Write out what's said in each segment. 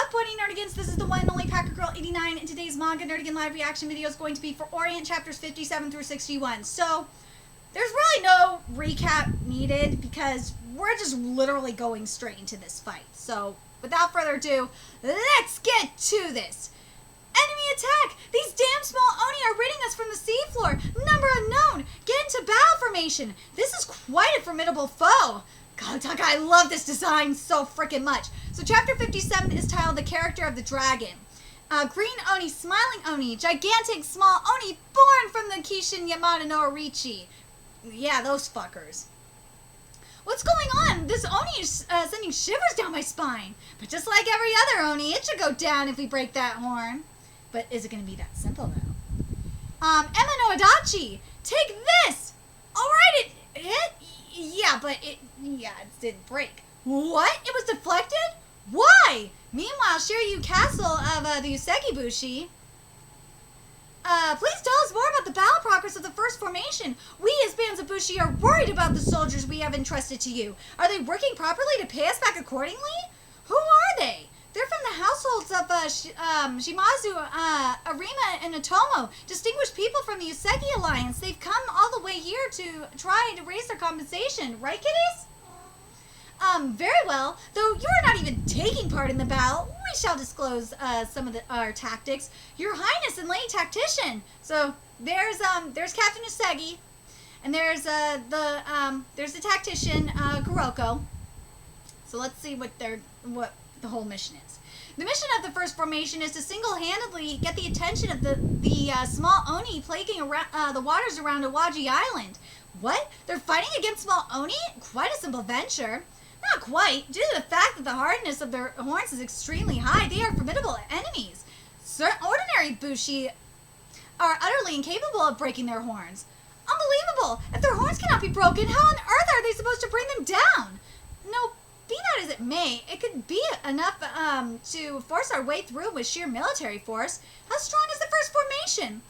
up, What Nerdigans? This is the one and only Packer Girl 89, and today's Manga Nerdigan live reaction video is going to be for Orient chapters 57 through 61. So, there's really no recap needed because we're just literally going straight into this fight. So, without further ado, let's get to this. Enemy attack! These damn small Oni are raiding us from the seafloor. Number unknown. Get into battle formation. This is quite a formidable foe. God, Taka, I love this design so freaking much. So chapter 57 is titled The Character of the Dragon. Green Oni, Smiling Oni, Gigantic Small Oni, born from the Kishin Yamada no Orichi. Yeah, those fuckers. What's going on? This Oni is sending shivers down my spine. But just like every other Oni, it should go down if we break that horn. But is it going to be that simple, though? Emma no Adachi, take this! Alright, it hit? Yeah, but it didn't break. What? It was deflected? Why? Meanwhile, Shiryu Castle of the Usegibushi. Please tell us more about the battle progress of the first formation. We as bands of Bushi are worried about the soldiers we have entrusted to you. Are they working properly to pay us back accordingly? Who are they? They're from the households of Shimazu, Arima, and Otomo, distinguished people from the Usegi Alliance. They've come all the way here to try to raise their compensation. Right, kiddies? Very well. Though you are not even taking part in the battle, we shall disclose some of our tactics. Your Highness and Lady Tactician. So there's Captain Usegi, and there's the Tactician Kuroko. So let's see what the whole mission is. The mission of the first formation is to single-handedly get the attention of the small Oni plaguing around, the waters around Awaji Island. What? They're fighting against small Oni? Quite a simple venture. Not quite. Due to the fact that the hardness of their horns is extremely high, they are formidable enemies. Ordinary Bushi are utterly incapable of breaking their horns. Unbelievable! If their horns cannot be broken, how on earth are they supposed to bring them down? No, be that as it may, it could be enough to force our way through with sheer military force. How strong is the first formation?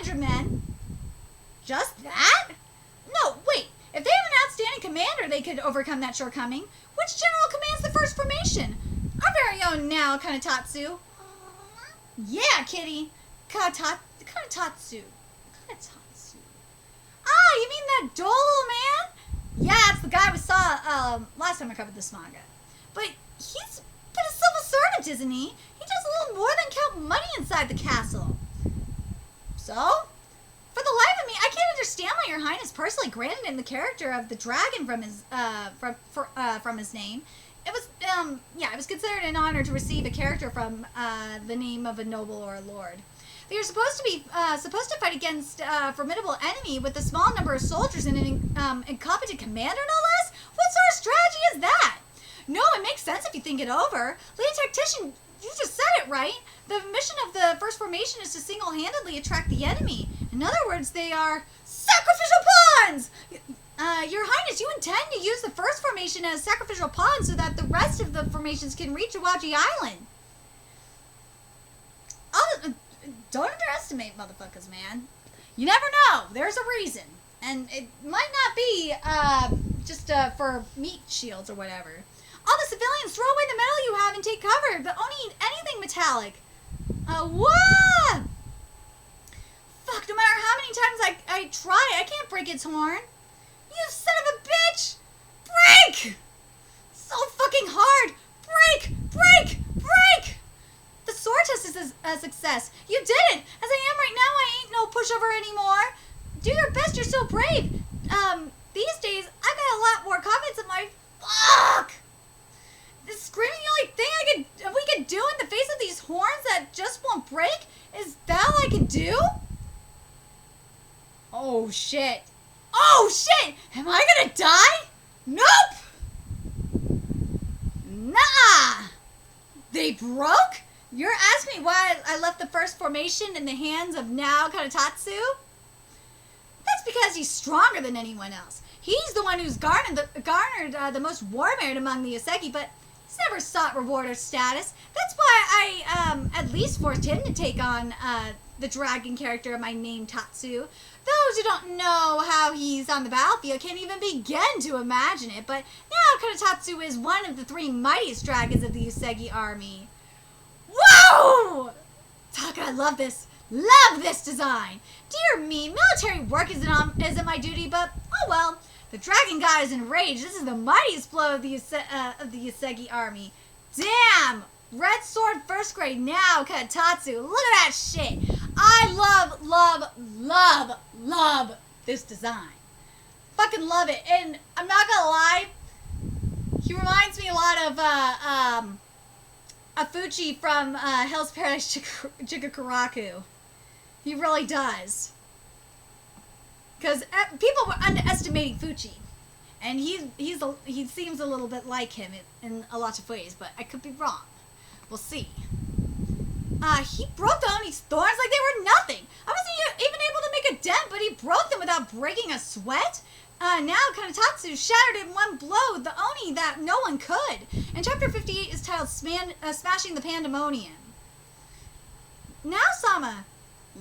300 men. Just that? No, wait. If they have an outstanding commander, they could overcome that shortcoming. Which general commands the first formation? Our very own now, Kanatatsu. Yeah, kitty. Kanatatsu. Ah, you mean that dull little man? Yeah, it's the guy we saw last time I covered this manga. But he's been a civil servant, isn't he? He does a little more than count money inside the castle. So, for the life of me, I can't understand why Your Highness personally granted him the character of the dragon from his from his name. It was it was considered an honor to receive a character from the name of a noble or a lord. They are supposed to fight against a formidable enemy with a small number of soldiers and an incompetent commander, no less? What sort of strategy is that? No, it makes sense if you think it over. Lady Tactician, you just said it right. The mission of the first formation is to single-handedly attract the enemy. In other words, they are sacrificial pawns! Your Highness, you intend to use the first formation as sacrificial pawns so that the rest of the formations can reach Awaji Island. Don't underestimate motherfuckers, man. You never know. There's a reason. And it might not be just for meat shields or whatever. All the civilians, throw away the metal you have and take cover. But only anything metallic. What? Fuck, no matter how many times I try, I can't break its horn. You son of a bitch! Break! So fucking hard. Break! Break! Break! The sword test is a success. You did it! As I am right now, I ain't no pushover anymore. Do your best, you're so brave. These days, I've got a lot more confidence in my... Fuck! This screaming the only thing we could do in the face of these horns that just won't break? Is that all I can do? Oh, shit. Oh, shit! Am I gonna die? Nope! Nah! They broke? You're asking me why I left the first formation in the hands of Nao Kanatatsu? That's because he's stronger than anyone else. He's the one who's garnered the most war merit among the Usegi, but he's never sought reward or status. That's why I at least forced him to take on the dragon character of my name Tatsu. Those who don't know how he's on the battlefield can't even begin to imagine it, but now Kanatatsu is one of the 3 mightiest dragons of the Usegi army. Oh! Taka, I love this. Love this design. Dear me, military work isn't my duty, but oh well. The dragon god is enraged. This is the mightiest blow of the Yosegi army. Damn! Red sword first grade now, Katatsu. Look at that shit. I love this design. Fucking love it. And I'm not gonna lie, he reminds me a lot of Afuchi from Hell's Paradise Jigakuraku. He really does. Because people were underestimating Fuchi. And he seems a little bit like him in a lot of ways, but I could be wrong. We'll see. He broke the Oni's thorns like they were nothing. I wasn't even able to make a dent, but he broke them without breaking a sweat. Now Kanetatsu shattered in one blow the Oni that no one could. And chapter 58 is titled Smashing the Pandemonium. Now Sama.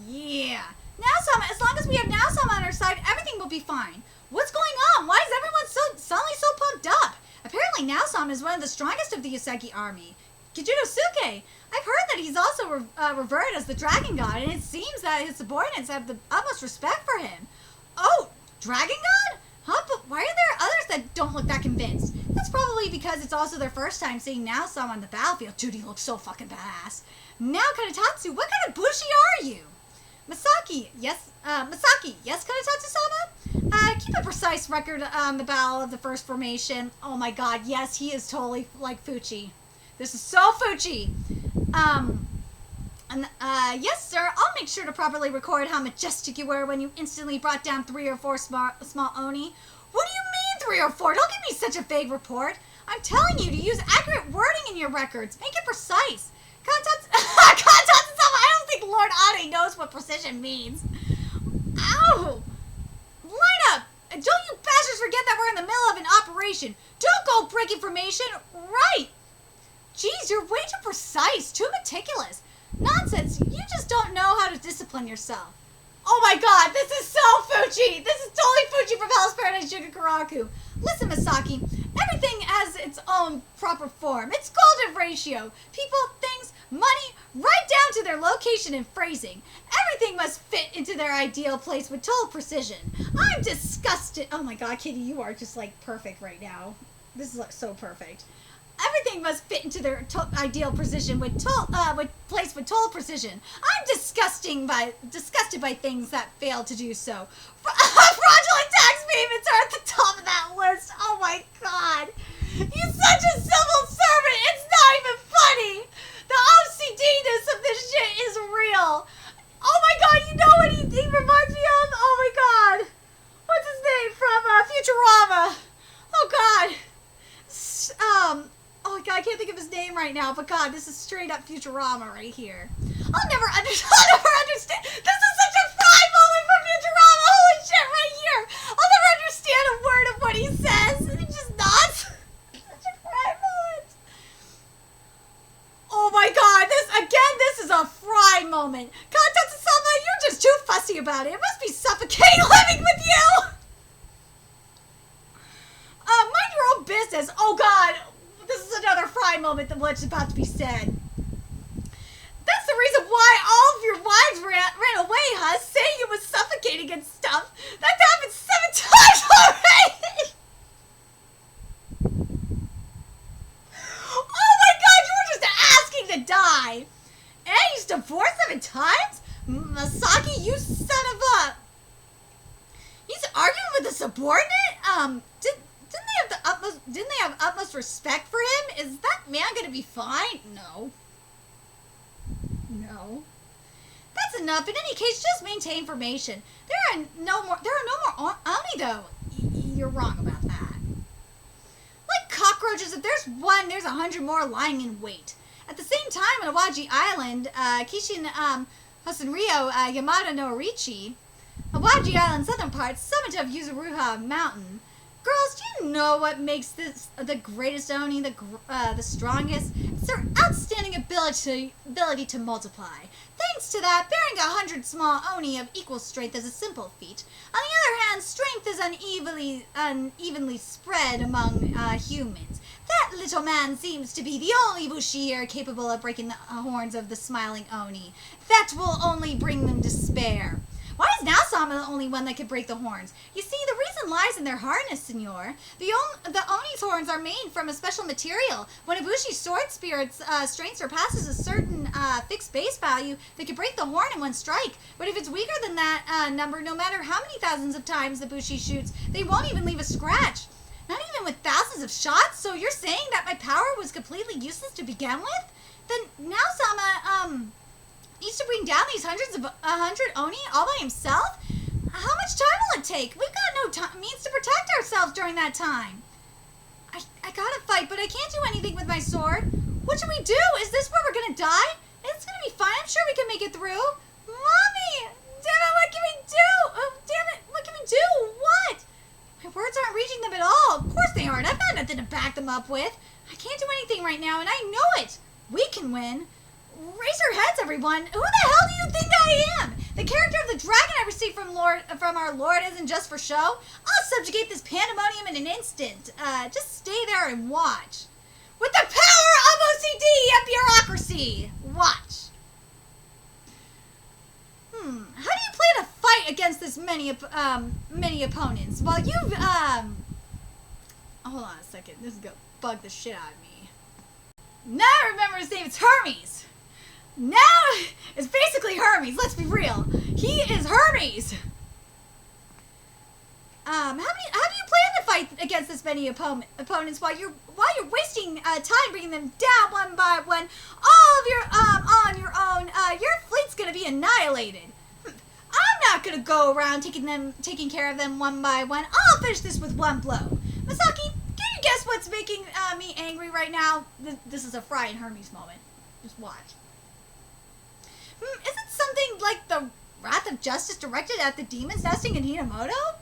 Yeah. Now Sama, as long as we have Now Sama on our side, everything will be fine. What's going on? Why is everyone suddenly so pumped up? Apparently Now Sama is one of the strongest of the Yosegi army. Kijunosuke. I've heard that he's also revered as the dragon god, and it seems that his subordinates have the utmost respect for him. Oh, dragon god? Huh? But why are there others that don't look that convinced? That's probably because it's also their first time seeing Now Sama on the battlefield. Dude, he looks so fucking badass. Now Kanetatsu, what kind of bushi are you? Masaki, yes, Kanetatsu-sama? Keep a precise record on the battle of the first formation. Oh my god, yes, he is totally like Fuchi. This is so Fuchi. Yes, sir, I'll make sure to properly record how majestic you were when you instantly brought down 3 or 4 small Oni. What do you mean 3 or 4? Don't give me such a vague report. I'm telling you to use accurate wording in your records. Make it precise. Kanetatsu-sama, I don't think Lord Ade knows what precision means. Ow! Line up! Don't you bastards forget that we're in the middle of an operation. Don't go break information. Right. Jeez, you're way too precise, too meticulous. Nonsense, you just don't know how to discipline yourself. Oh my god, this is so Fuchi! This is totally Fuchi from Hell's Paradise Jigakuraku. Listen, Masaki, everything has its own proper form. It's golden ratio. People, things, money, right down to their location and phrasing. Everything must fit into their ideal place with total precision. I'm disgusted. Oh my god, Kitty, you are just like perfect right now. This is like so perfect. Everything must fit into their ideal precision with place with total precision. I'm disgusted by things that fail to do so. Fraudulent tax payments are at the top of that list. Oh my god. He's such a civil servant. It's not even funny. The OCDness of this shit is real. Oh my god, you know what he reminds me of? Oh my god. What's his name from Futurama? Oh god. Oh god, I can't think of his name right now, but god, this is straight up Futurama right here. I'll never understand. This is such a fry moment from Futurama. Holy shit, right here. I'll never understand a word of what he says. It's just not. Such a fry moment. Oh my god, this is a fry moment. Kanetatsu-sama, you're just too fussy about it. It must be suffocating living with you. Mind your own business. Oh god. This is another fry moment than what's about to be said. That's the reason why all of your wives ran away, huh? Saying it was suffocating and stuff. That's happened 7 times already! Oh my god, you were just asking to die! And he's divorced 7 times? Masaki, you son of a... He's arguing with a subordinate? Didn't they have utmost respect for him? Is that man gonna be fine? No. No. That's enough. In any case, just maintain formation. There are no more Oni though. You're wrong about that. Like cockroaches, if there's one, there's 100 more lying in wait. At the same time, on Awaji Island, Kishin Hosenryo Yamada no Orichi, Awaji Island's southern part, summit of Yuzuruha Mountain. Girls, do you know what makes this the greatest Oni, the strongest? It's their outstanding ability to multiply. Thanks to that, bearing 100 small Oni of equal strength is a simple feat. On the other hand, strength is unevenly spread among humans. That little man seems to be the only Bushi here capable of breaking the horns of the smiling Oni. That will only bring them despair. Why is Naosama the only one that can break the horns? You see, the reason lies in their harness, senor. The Oni's horns are made from a special material. When a Bushi's sword spirit's strength surpasses a certain fixed base value, they can break the horn in one strike. But if it's weaker than that number, no matter how many thousands of times the Bushi shoots, they won't even leave a scratch. Not even with thousands of shots? So you're saying that my power was completely useless to begin with? Then Naosama, needs to bring down these hundred Oni all by himself? How much time will it take? We've got no means to protect ourselves during that time. I gotta fight, but I can't do anything with my sword. What should we do? Is this where we're gonna die? It's gonna be fine. I'm sure we can make it through. Mommy! Damn it, what can we do? Damn it, what can we do? What? My words aren't reaching them at all. Of course they aren't. I've got nothing to back them up with. I can't do anything right now, and I know it. We can win. Raise your heads, everyone. Who the hell do you think I am? The character of the dragon I received from our Lord isn't just for show. I'll subjugate this pandemonium in an instant. Just stay there and watch. With the power of OCD and bureaucracy. Watch. How do you plan to fight against this many opponents? Well, you've, hold on a second. This is gonna bug the shit out of me. Now I remember his name is Hermes. Now it's basically Hermes. Let's be real. He is Hermes. How do you plan to fight against this many opponents while you're wasting time bringing them down one by one, all on your own? Your fleet's gonna be annihilated. I'm not gonna go around taking care of them one by one. I'll finish this with one blow. Masaki, can you guess what's making me angry right now? This is a Fry and Hermes moment. Just watch. Is it something like the wrath of justice directed at the demons nesting in Hinamoto?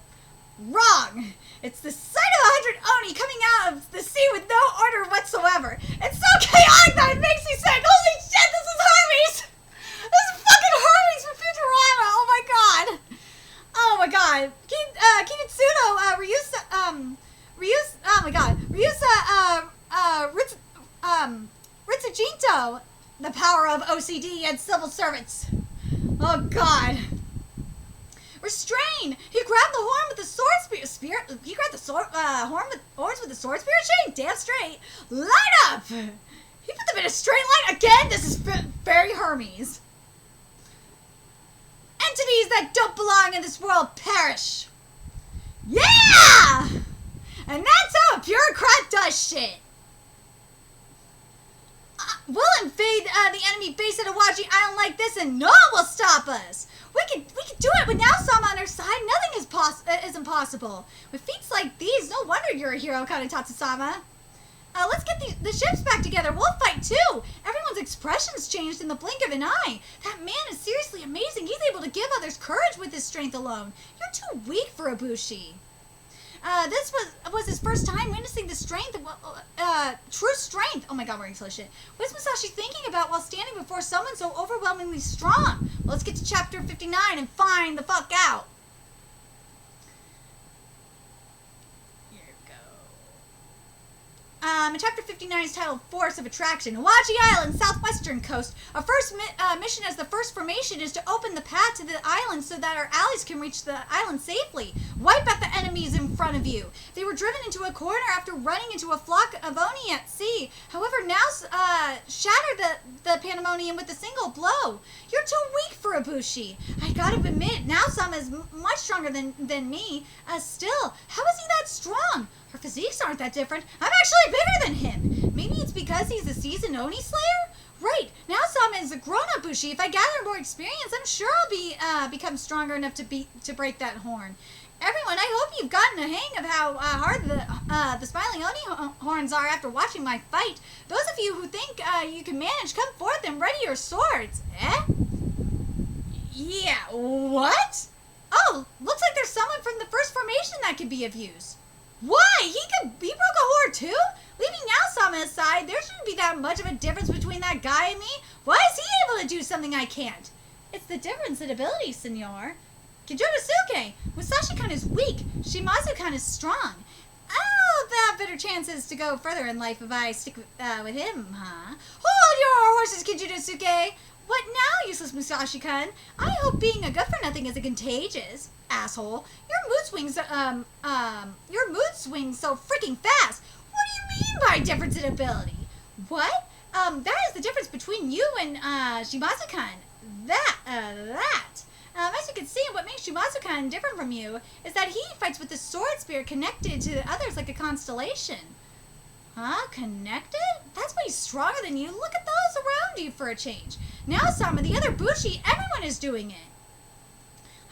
Wrong! It's the sight of 100 Oni coming out of the sea with no order whatsoever. It's so chaotic that it makes me sick. Holy shit, this is Hermes! This is fucking Hermes from Futurama! Oh my god! Oh my god. Kimitsuno, Ritsujinto, the power of OCD and civil servants. Oh god. Restrain! He grabbed the horn with the sword spirit. He grabbed the horns with the sword spirit chain. Damn straight. Line up! He put them in a straight line again. This is very Hermes. Entities that don't belong in this world perish. Yeah! And that's how a bureaucrat does shit. We'll invade the enemy base at Awaji Island like this, and no one will stop us. We can do it with Naosama on our side. Nothing is impossible. With feats like these, no wonder you're a hero, Kanetatsusama. Let's get the ships back together. We'll fight too. Everyone's expressions changed in the blink of an eye. That man is seriously amazing. He's able to give others courage with his strength alone. You're too weak for a Bushi. This was his first time witnessing the strength, true strength. Oh my god, we're English shit. What's Musashi thinking about while standing before someone so overwhelmingly strong? Well, let's get to chapter 59 and find the fuck out. Here we go. Chapter 59 is titled Force of Attraction. Awaji Island, southwestern coast. Our first mission as the first formation is to open the path to the island so that our allies can reach the island safely. Wipe out the enemies in front of you. They were driven into a corner after running into a flock of Oni at sea. However, now shattered the pandemonium with a single blow. You're too weak for a Bushi. I gotta admit, Naosama is much stronger than me. Still, how is he that strong? Our physiques aren't that different. I'm actually bigger than him. Maybe it's because he's a seasoned Oni slayer? Right. Naosama is a grown-up Bushi. If I gather more experience, I'm sure I'll become stronger enough to break that horn. Everyone, I hope you've gotten a hang of how hard the smiling Oni horns are after watching my fight. Those of you who think you can manage, come forth and ready your swords. Eh? Yeah, what? Oh, looks like there's someone from the first formation that could be of use. Why? He broke a horn too? Leaving Naosama aside, there shouldn't be that much of a difference between that guy and me. Why is he able to do something I can't? It's the difference in ability, senor. Kijonosuke, Musashi-kun is weak. Shimazu-kun is strong. have better chances to go further in life if I stick with him, huh? Hold your horses, Kijinosuke! What now, useless Musashi-kun? I hope being a good-for-nothing isn't contagious, asshole. Your mood swings so freaking fast. What do you mean by difference in ability? What? That is the difference between you and, Shimazu-kun. As you can see, what makes Shimazu-kun different from you is that he fights with the sword spirit connected to the others like a constellation. Huh? Connected? That's why he's stronger than you. Look at those around you for a change. Now, Sama, the other Bushi, everyone is doing it.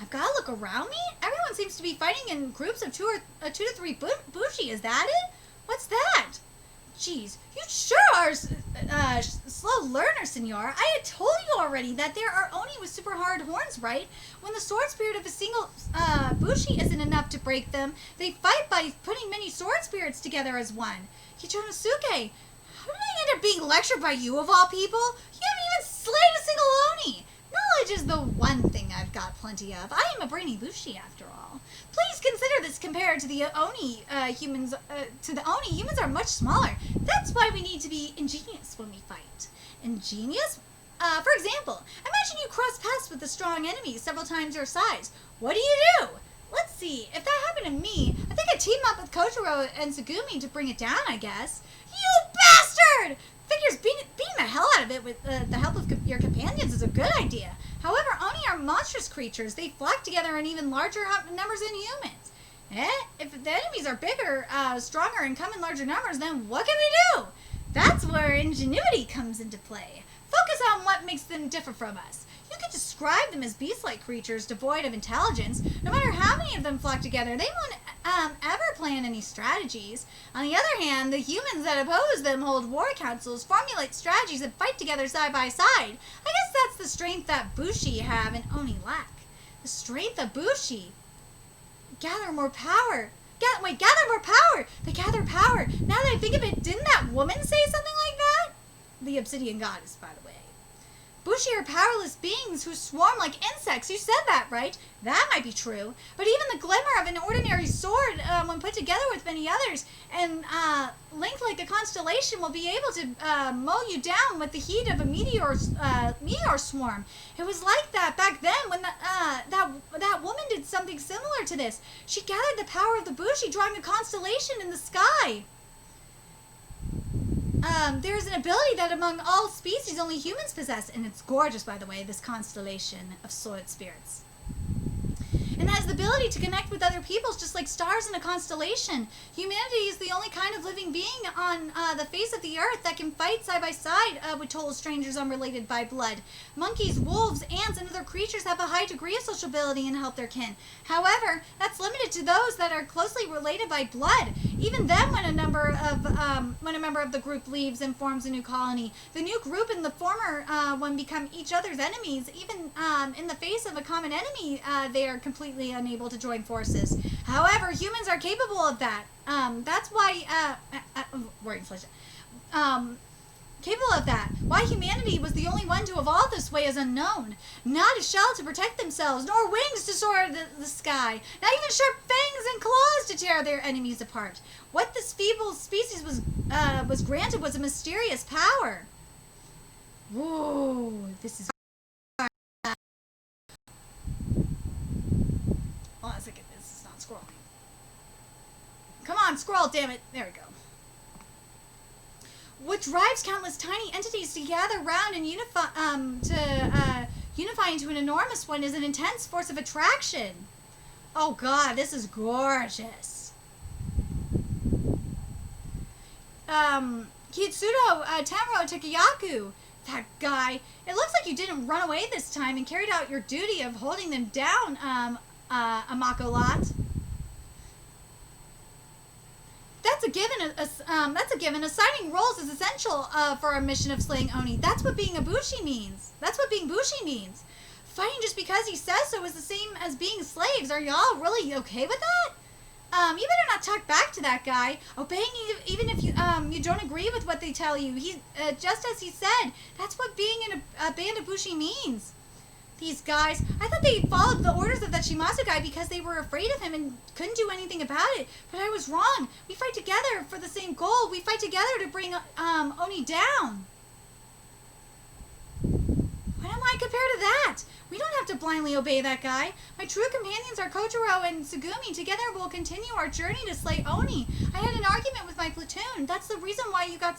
I've got to look around me? Everyone seems to be fighting in groups of 2 to 3 Bushi. Is that it? What's that? Jeez, you sure are slow learner, senor. I had told you already that there are Oni with super hard horns, right? When the sword spirit of a single Bushi isn't enough to break them, they fight by putting many sword spirits together as one. Kichonosuke, how did I end up being lectured by you of all people? You haven't even slain a single Oni. Knowledge is the one thing I've got plenty of. I am a brainy Bushi after all. Please consider this compared to the Oni humans. Humans are much smaller. That's why we need to be ingenious when we fight. Ingenious? For example, imagine you cross paths with a strong enemy several times your size. What do? Let's see. If that happened to me, I think I'd team up with Kojiro and Tsugumi to bring it down, I guess. You bastard! Figures beating the hell out of it with the help of your companions is a good idea. However, Oni are monstrous creatures. They flock together in even larger numbers than humans. If the enemies are bigger, stronger, and come in larger numbers, then what can we do? That's where ingenuity comes into play. Focus on what makes them differ from us. You could describe them as beast-like creatures devoid of intelligence. No matter how many of them flock together, they won't ever plan any strategies. On the other hand, the humans that oppose them hold war councils, formulate strategies, and fight together side by side. I guess that's the strength that Bushi have and Oni lack. The strength of Bushi. Gather more power. Gather more power. They gather power. Now that I think of it, didn't that woman say something like that? The obsidian goddess, by the way. Bushi are powerless beings who swarm like insects. You said that, right? That might be true. But even the glimmer of an ordinary sword, when put together with many others and linked like a constellation, will be able to mow you down with the heat of a meteor swarm. It was like that back then when that woman did something similar to this. She gathered the power of the Bushi, drawing a constellation in the sky. There is an ability that among all species only humans possess, and it's gorgeous, by the way, this constellation of sword spirits. And has the ability to connect with other peoples just like stars in a constellation. Humanity is the only kind of living being on the face of the earth that can fight side by side with total strangers unrelated by blood. Monkeys, wolves, ants, and other creatures have a high degree of sociability and help their kin. However, that's limited to those that are closely related by blood. Even then, when a member of the group leaves and forms a new colony, the new group and the former one become each other's enemies. Even in the face of a common enemy, they are completely unable to join forces. However, humans are capable of that. That's why capable of that. Why humanity was the only one to evolve this way is unknown. Not a shell to protect themselves, nor wings to soar the sky. Not even sharp fangs and claws to tear their enemies apart. What this feeble species was granted was a mysterious power. Whoa, this is. Hold on a second, this is not scrolling. Come on, scroll, damn it. There we go. What drives countless tiny entities to gather round and unify into an enormous one is an intense force of attraction. Oh god, this is gorgeous. Kitsudo Tamro Takeyaku. That guy. It looks like you didn't run away this time and carried out your duty of holding them down, Amako Lot. That's a given. Assigning roles is essential for our mission of slaying Oni. That's what being a Bushi means. Fighting just because he says so is the same as being slaves. Are y'all really okay with that? You better not talk back to that guy. Obeying even if you don't agree with what they tell you. He just as he said. That's what being in a band of Bushi means. These guys, I thought they followed the orders of that Shimazu guy because they were afraid of him and couldn't do anything about it. But I was wrong. We fight together for the same goal. We fight together to bring Oni down. What am I compared to that? We don't have to blindly obey that guy. My true companions are Kojiro and Tsugumi. Together we'll continue our journey to slay Oni. I had an argument with my platoon. That's the reason why you got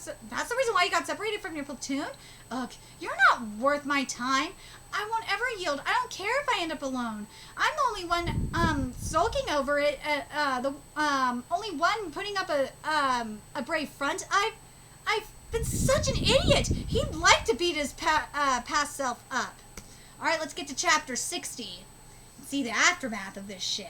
separated from your platoon? Ugh, you're not worth my time. I won't ever yield. I don't care if I end up alone. I'm the only one sulking over it. Only one putting up a brave front. I've been such an idiot. He'd like to beat his past self up. All right, let's get to chapter 60 and see the aftermath of this shit.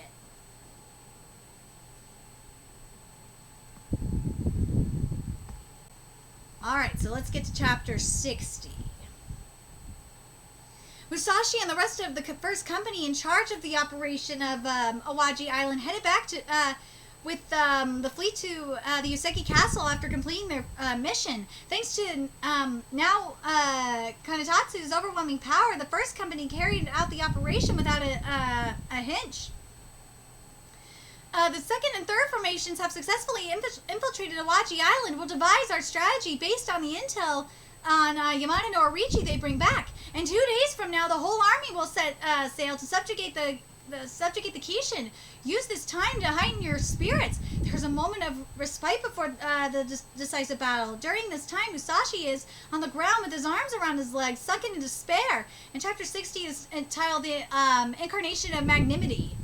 All right, so let's get to chapter 60. Musashi and the rest of the first company in charge of the operation of Awaji Island headed back to with the fleet to the Yoseki Castle after completing their mission. Thanks to now Kanetatsu's overwhelming power, the first company carried out the operation without a hitch. The second and third formations have successfully infiltrated Awaji Island. We'll devise our strategy based on the intel on Yamada no Orichi they bring back. And 2 days from now, the whole army will set sail to subjugate the Kishin. Use this time to heighten your spirits. There's a moment of respite before the decisive battle. During this time, Musashi is on the ground with his arms around his legs, sunken in despair. And chapter 60 is entitled The Incarnation of Magnanimity.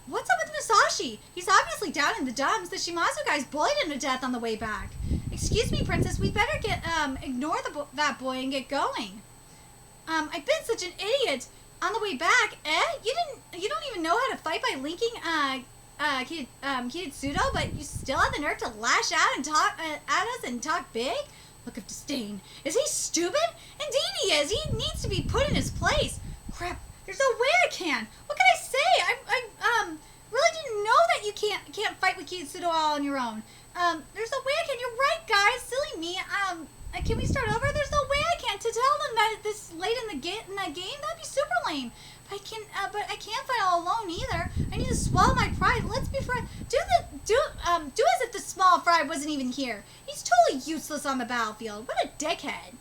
What's up with Musashi? He's obviously down in the dumps. The Shimazu guys bullied him to death on the way back. Excuse me, Princess. We better ignore that boy and get going. I've been such an idiot. On the way back, you don't even know how to fight by linking Kiritsudo, but you still have the nerve to lash out and talk at us and talk big? Look of disdain. Is he stupid? Indeed he is. He needs to be put in his place. Crap. There's no way I can. What can I say? I really didn't know that you can't fight with Kiritsudo all on your own. There's no way I can. You're right, guys. Silly me. Can we start over? There's no way I can. To tell them that this late in that game, that'd be super lame. But I can't fight all alone either. I need to swallow my pride. Let's be friends. Do as if the small fry wasn't even here. He's totally useless on the battlefield. What a dickhead.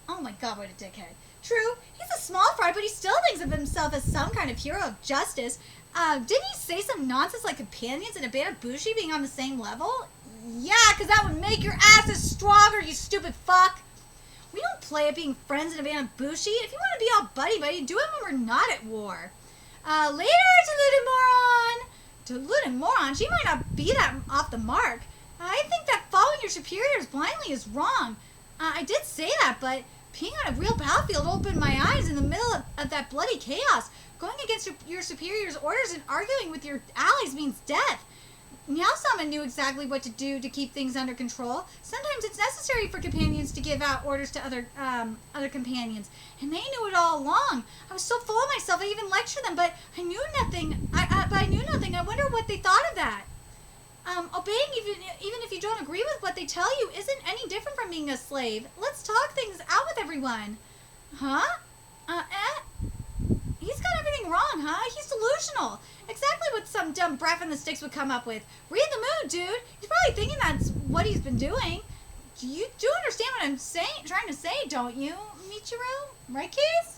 Oh my god, what a dickhead. True, he's a small fry, but he still thinks of himself as some kind of hero of justice. Didn't he say some nonsense like companions and a band of Bushi being on the same level? Yeah, because that would make your asses stronger, you stupid fuck. We don't play at being friends in a band of Bushi. If you want to be all buddy-buddy, do it when we're not at war. Later, deluded moron. She might not be that off the mark. I think that following your superiors blindly is wrong. I did say that, but being on a real battlefield opened my eyes in the middle of that bloody chaos. Going against your superior's orders and arguing with your allies means death. Meow-sama knew exactly what to do to keep things under control. Sometimes it's necessary for companions to give out orders to other companions, and they knew it all along. I was so full of myself, I even lectured them, but I knew nothing. I knew nothing. I wonder what they thought of that. Obeying even if you don't agree with what they tell you isn't any different from being a slave. Let's talk things out with everyone. Huh? He's got everything wrong, huh? He's delusional. Exactly what some dumb brat from the sticks would come up with. Read the mood, dude. He's probably thinking that's what he's been doing. You do understand what I'm trying to say, don't you, Michiru? Right, kids?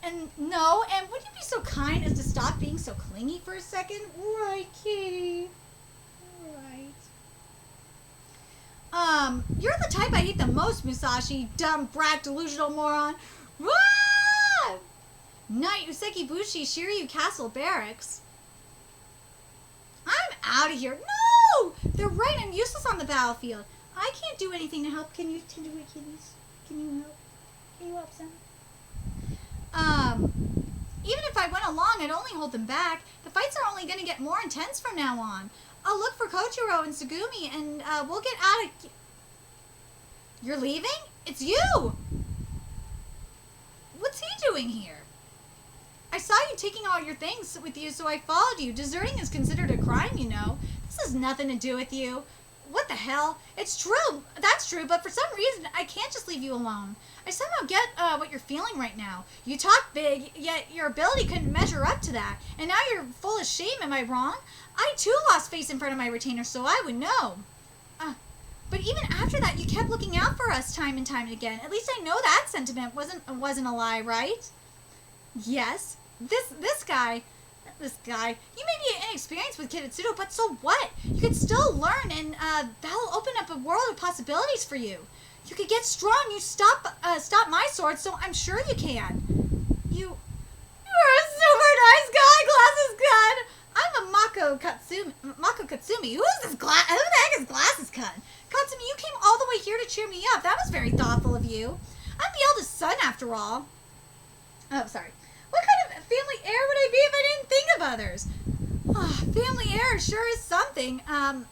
And no, and would you be so kind as to stop being so clingy for a second? Right, kitty. Right. You're the type I hate the most, Musashi. Dumb brat, delusional moron. Ah! Knight Useki Bushi, Shiryu Castle Barracks. I'm out of here. No! They're right, I'm useless on the battlefield. I can't do anything to help. Can you tend to it, kitties? Can you help? Can you help some? Even if I went along, I'd only hold them back. The fights are only going to get more intense from now on. I'll look for Kojiro and Tsugumi, and we'll get out of... You're leaving? It's you! What's he doing here? I saw you taking all your things with you, so I followed you. Deserting is considered a crime, you know. This has nothing to do with you. What the hell? It's true. That's true, but for some reason, I can't just leave you alone. I somehow get what you're feeling right now. You talk big, yet your ability couldn't measure up to that. And now you're full of shame, am I wrong? I too lost face in front of my retainer, so I would know. But even after that, you kept looking out for us time and time again. At least I know that sentiment wasn't a lie, right? Yes. This guy, you may be inexperienced with Kitetsudo, but so what? You could still learn, and that'll open up a world of possibilities for you. You could get strong. You stop my sword, so I'm sure you can. You're a super nice guy, Glasses Gun. I'm a Mako Katsumi. Who the heck is Glasses Gun? Katsumi, you came all the way here to cheer me up. That was very thoughtful of you. I'm the eldest son, after all. Oh, sorry. What kind of family heir would I be if I didn't think of others? Family heir sure is something.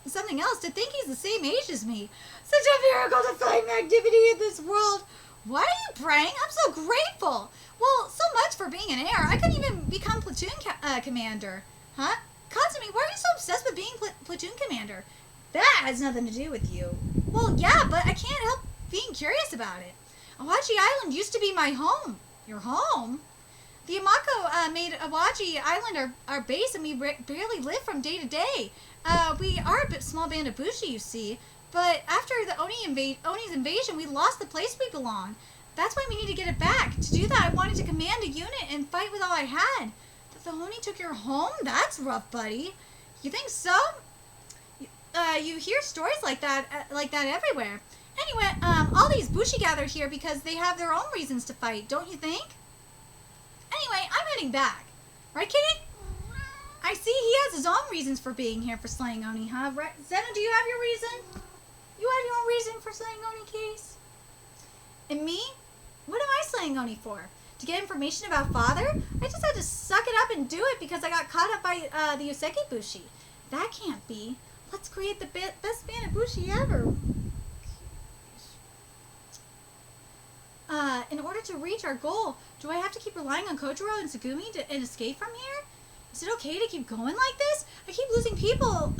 Something else. To think he's the same age as me. Such a miracle to find activity in this world. Why are you praying? I'm so grateful. Well, so much for being an heir. I couldn't even become platoon commander. Huh? Katsumi, why are you so obsessed with being platoon commander? That has nothing to do with you. Well, yeah, but I can't help being curious about it. Awaji Island used to be my home. Your home? The Yamako made Awaji Island our base, and we barely live from day to day. We are a small band of Bushi, you see. But after the Oni's invasion, we lost the place we belong. That's why we need to get it back. To do that, I wanted to command a unit and fight with all I had. But the Oni took your home? That's rough, buddy. You think so? You hear stories like that everywhere. Anyway, all these Bushi gathered here because they have their own reasons to fight, don't you think? Anyway, I'm heading back. Right, Kitty? I see he has his own reasons for being here for slaying Oni, huh? Right? Zeno, do you have your reason? You have your own reason for slaying Oni, Case? And me? What am I slaying Oni for? To get information about Father? I just had to suck it up and do it because I got caught up by the Yoseki Bushi. That can't be. Let's create the best band of Bushi ever. In order to reach our goal, do I have to keep relying on Kojiro and Tsugumi and escape from here? Is it okay to keep going like this? I keep losing people.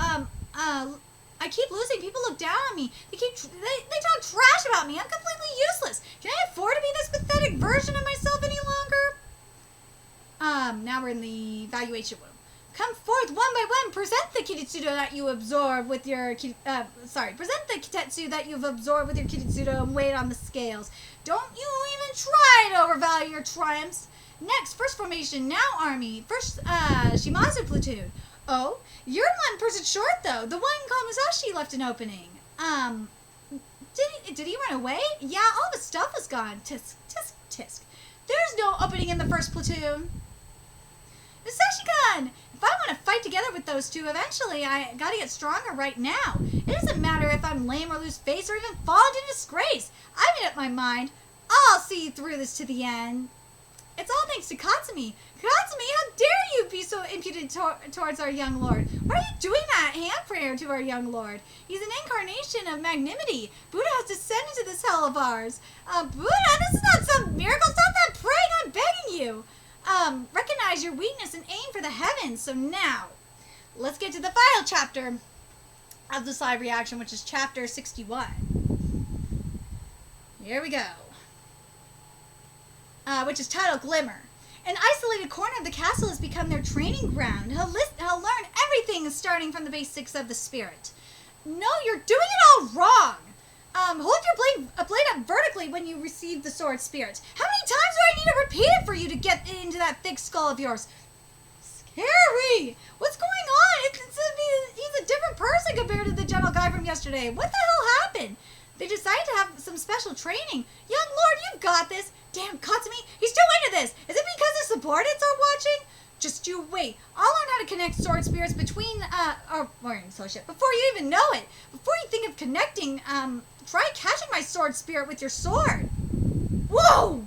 People look down on me. They talk trash about me. I'm completely useless. Can I afford to be this pathetic version of myself any longer? Now we're in the evaluation room. Come forth one by one. Present the Kitetsudo that you absorb with your present the Kitetsu that you've absorbed with your Kitetsudo and weigh it on the scales. Don't you even try to overvalue your triumphs. Next, first formation, now army. First, Shimazu platoon. Oh, you're one person short though. The one Kamisashi left an opening. Did he run away? Yeah, all of his stuff was gone. Tisk, tisk, tisk. There's no opening in the first platoon. Musashi-kun! If I want to fight together with those two, eventually I gotta get stronger right now. It doesn't matter if I'm lame or lose face or even fall into disgrace. I made up my mind. I'll see through this to the end. It's all thanks to Katsumi. Katsumi, how dare you be so impudent towards our young lord? Why are you doing that hand prayer to our young lord? He's an incarnation of magnanimity. Buddha has descended into this hell of ours. Buddha, this is not some miracle. Stop that praying, I'm begging you. Recognize your weakness and aim for the heavens. So now, let's get to the final chapter of the side reaction, which is chapter 61. Here we go. Which is titled Glimmer. An isolated corner of the castle has become their training ground. He'll learn everything starting from the basics of the spirit. No, you're doing it all wrong. Hold your blade up vertically when you receive the sword spirit. How many times do I need to repeat it for you to get into that thick skull of yours? Scary! What's going on? He's a different person compared to the gentle guy from yesterday. What the hell happened? They decided to have some special training. Young lord, you've got this. Damn, Katsumi, he's too into this. Is it because his subordinates are watching? Just you wait. I'll learn how to connect sword spirits before you even know it. Before you think of connecting, try catching my sword spirit with your sword. Whoa!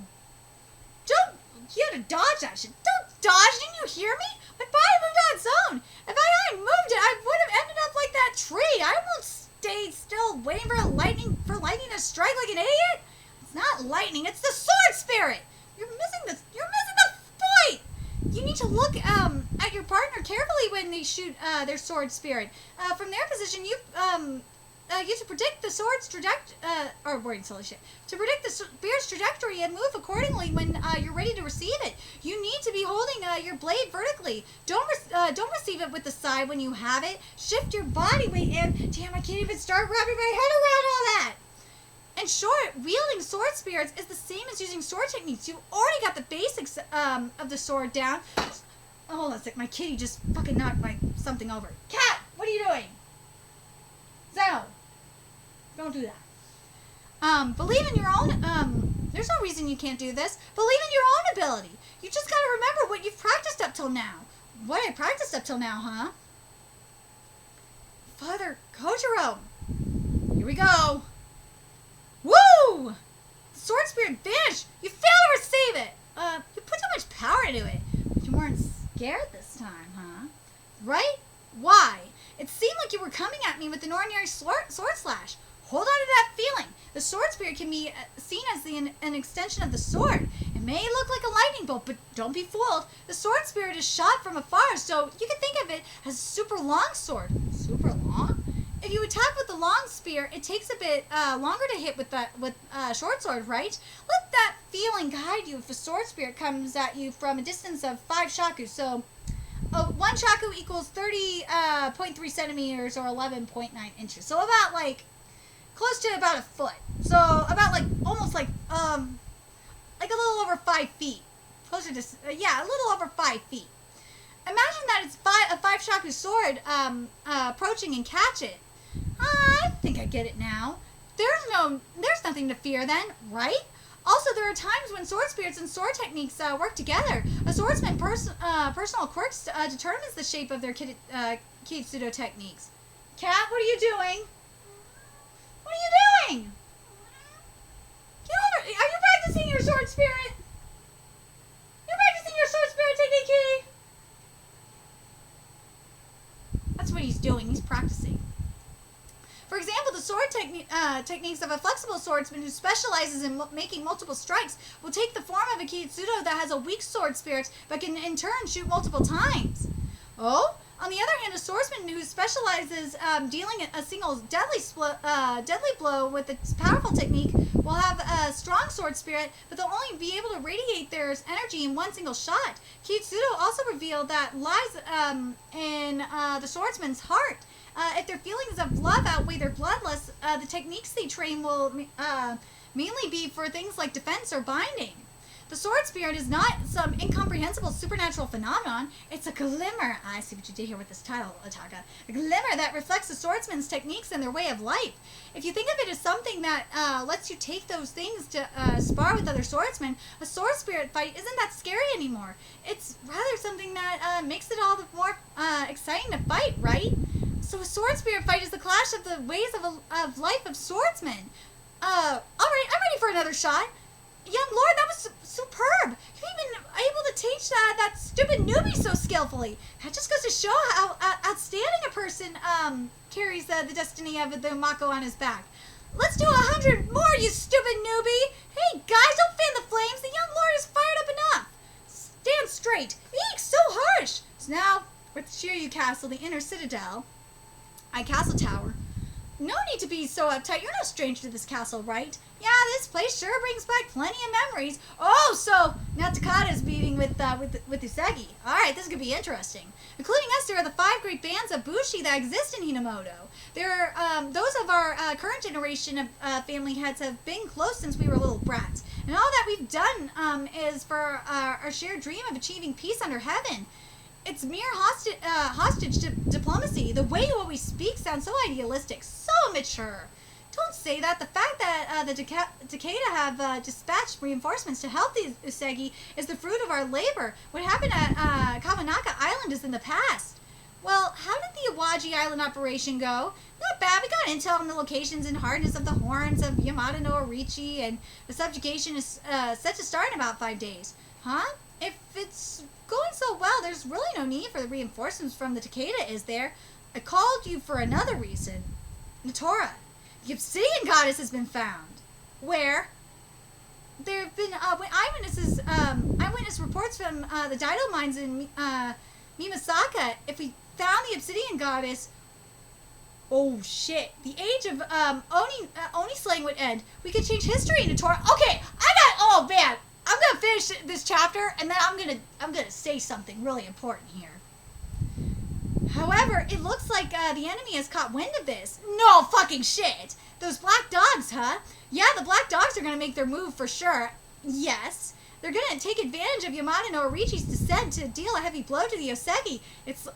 You had to dodge that shit. Don't dodge, didn't you hear me? My body moved on its own. If I hadn't moved it, I would have ended up like that tree. I won't stay still waiting for lightning to strike like an idiot. It's not lightning, it's the sword spirit. You're missing the point. You need to look at your partner carefully when they shoot their sword spirit. From their position, you to predict the sword's trajectory, or word shit. To predict the spear's trajectory and move accordingly when you're ready to receive it. You need to be holding your blade vertically. Don't receive it with the side when you have it. Shift your body weight in. Damn, I can't even start wrapping my head around all that. In short, wielding sword spirits is the same as using sword techniques. You've already got the basics of the sword down. Oh, hold on a sec. My kitty just fucking knocked something over. Cat, what are you doing? Zeno, don't do that. Believe in your own, there's no reason you can't do this. Believe in your own ability. You just gotta remember what you've practiced up till now. What I practiced up till now, huh? Father Kojiro. Here we go. Woo! The sword spirit vanished. You failed to receive it. You put too much power into it. But you weren't scared this time, huh? Right? Why? It seemed like you were coming at me with an ordinary sword slash. Hold on to that feeling. The sword spirit can be seen as an extension of the sword. It may look like a lightning bolt, but don't be fooled. The sword spirit is shot from afar, so you can think of it as a super long sword. Super long? If you attack with the long spear, it takes a bit longer to hit with short sword, right? Let that feeling guide you if a sword spirit comes at you from a distance of 5 shaku. So, 1 shaku equals 30.3 centimeters or 11.9 inches. So about close to about a foot. So about almost like a little over 5 feet. Closer to, a little over 5 feet. Imagine that it's a 5 shaku sword approaching and catch it. I think I get it now. There's nothing to fear then, right? Also, there are times when sword spirits and sword techniques work together. A swordsman's personal quirks determines the shape of their Kitsudo techniques. Cat, what are you doing? What are you doing? Get over. Are you practicing your sword spirit? You're practicing your sword spirit technique, kitty? That's what he's doing. He's practicing. For example, the sword techniques of a flexible swordsman who specializes in making multiple strikes will take the form of a Kitsudo that has a weak sword spirit but can in turn shoot multiple times. Oh? On the other hand, a swordsman who specializes dealing a single deadly blow with a powerful technique will have a strong sword spirit, but they'll only be able to radiate their energy in one single shot. Kitsudo also revealed that lies in the swordsman's heart. If their feelings of love outweigh their bloodlust, the techniques they train will mainly be for things like defense or binding. The sword spirit is not some incomprehensible supernatural phenomenon. It's a glimmer. I see what you did here with this title, Ataka. A glimmer that reflects the swordsman's techniques and their way of life. If you think of it as something that lets you take those things to spar with other swordsmen, a sword spirit fight isn't that scary anymore. It's rather something that makes it all the more exciting to fight, right? So a sword spirit fight is the clash of the ways of life of swordsmen. Alright, I'm ready for another shot. Young lord, that was superb. You're even able to teach that stupid newbie so skillfully. That just goes to show how outstanding a person carries the destiny of the Mako on his back. Let's do 100 more, you stupid newbie. Hey, guys, don't fan the flames. The young lord is fired up enough. Stand straight. Eek, so harsh. So now, with Shiryu Castle, the inner citadel, Castle Tower. No need to be so uptight. You're no stranger to this castle, right? Yeah, this place sure brings back plenty of memories. Oh, so now Takada is meeting with Usagi. All right, this is gonna be interesting. Including us, there are the 5 great bands of Bushi that exist in Hinamoto. There are those of our current generation of family heads have been close since we were little brats, and all that we've done is for our shared dream of achieving peace under heaven. It's mere hostage diplomacy. The way you always speak sounds so idealistic, so immature. Don't say that. The fact that the Takeda have dispatched reinforcements to help the Usagi is the fruit of our labor. What happened at Kawanaka Island is in the past. Well, how did the Iwaji Island operation go? Not bad. We got intel on the locations and hardness of the horns of Yamada no Orichi, and the subjugation is set to start in about 5 days. Huh? If it's going so well, there's really no need for the reinforcements from the Takeda, is there? I called you for another reason. Natora, the obsidian goddess has been found. Where? There have been eyewitness reports from the Daido mines in Mimasaka. If we found the obsidian goddess, Oh shit! The age of Oni slaying would end. We could change history into Torah. Okay, oh man, I'm gonna finish this chapter and then I'm gonna say something really important here. However, it looks like the enemy has caught wind of this. No fucking shit! Those black dogs, huh? Yeah, the black dogs are gonna make their move for sure. Yes. They're gonna take advantage of Yamada no Orichi's descent to deal a heavy blow to the Oseki. It's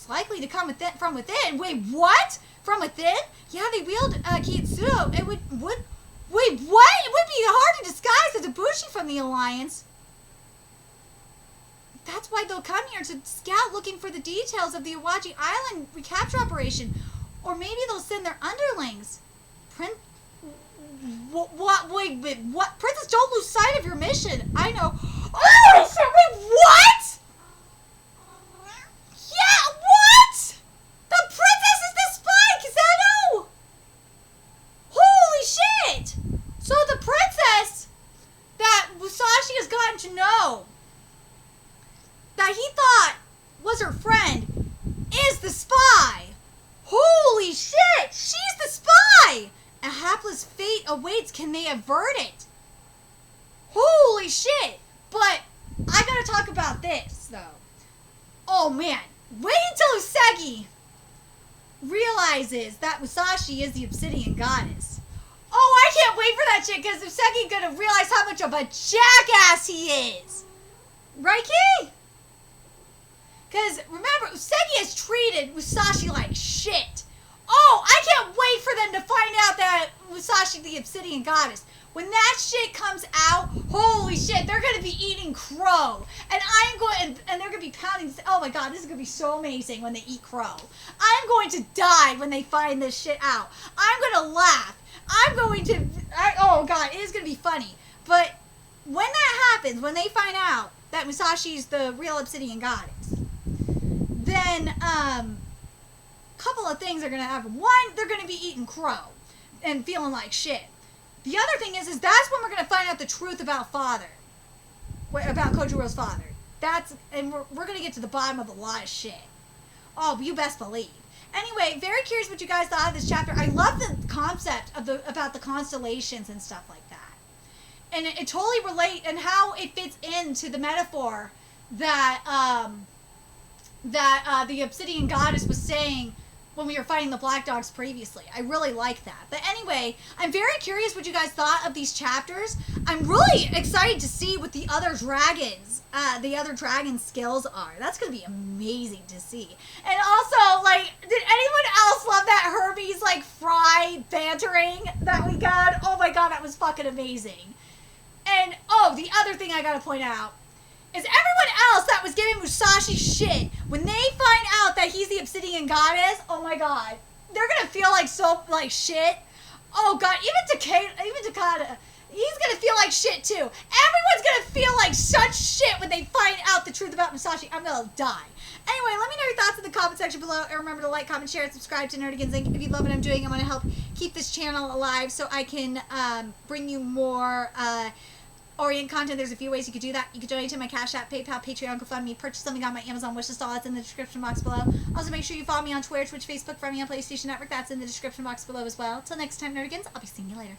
likely to come from within. Wait, what? From within? Yeah, they wield Kitsudo. It would wait, what? It would be hard to disguise as a Bushi from the Alliance. That's why they'll come here to scout looking for the details of the Iwaji Island recapture operation. Or maybe they'll send their underlings. What? Wait, what? Princess, don't lose sight of your mission. I know. Oh, wait, what? Yeah, what? The princess is the spy, Kisano! Holy shit! So the princess that Musashi has gotten to know, that he thought was her friend, is the spy. Holy shit! She's the spy! A hapless fate awaits. Can they avert it? Holy shit! But I gotta talk about this, though. Oh man, wait until Usagi realizes that Musashi is the Obsidian Goddess. Oh, I can't wait for that shit, because Usagi's gonna realize how much of a jackass he is. Right, Key? Because remember, Usagi has treated Musashi like shit. Oh, I can't wait for them to find out that Musashi the Obsidian Goddess. When that shit comes out, holy shit, they're gonna be eating crow, and they're gonna be pounding. Oh my god, this is gonna be so amazing when they eat crow. I'm going to die when they find this shit out. I'm gonna laugh. Oh god, it is gonna be funny. But when that happens, when they find out that Musashi's the real Obsidian Goddess, then couple of things are gonna happen. One, they're gonna be eating crow and feeling like shit. The other thing is that's when we're gonna find out the truth about about Kojiro's father. And we're gonna get to the bottom of a lot of shit. Oh, you best believe. Anyway, very curious what you guys thought of this chapter. I love the concept of about the constellations and stuff like that, and it totally relate and how it fits into the metaphor that the Obsidian Goddess was saying when we were fighting the Black Dogs previously. I really like that. But anyway, I'm very curious what you guys thought of these chapters. I'm really excited to see what the other dragon skills are. That's going to be amazing to see. And also, like, did anyone else love that Hermes, like, fry bantering that we got? Oh my god, that was fucking amazing. And, oh, the other thing I got to point out is everyone else that was giving Musashi shit, when they find out that he's the Obsidian Goddess, oh my god, they're gonna feel like shit. Oh god, even Takada, he's gonna feel like shit too. Everyone's gonna feel like such shit when they find out the truth about Musashi. I'm gonna die. Anyway, let me know your thoughts in the comment section below, and remember to like, comment, share, and subscribe to Nerdigans Inc. If you love what I'm doing, I'm gonna help keep this channel alive so I can bring you more Orient content. There's a few ways you could do that. You could donate to my Cash App, PayPal, Patreon, GoFundMe, purchase something on my Amazon wishlist. All that's in the description box below. Also, make sure you follow me on Twitter, Twitch, Facebook, find me on PlayStation Network. That's in the description box below as well. Till next time, Nerdigans, I'll be seeing you later.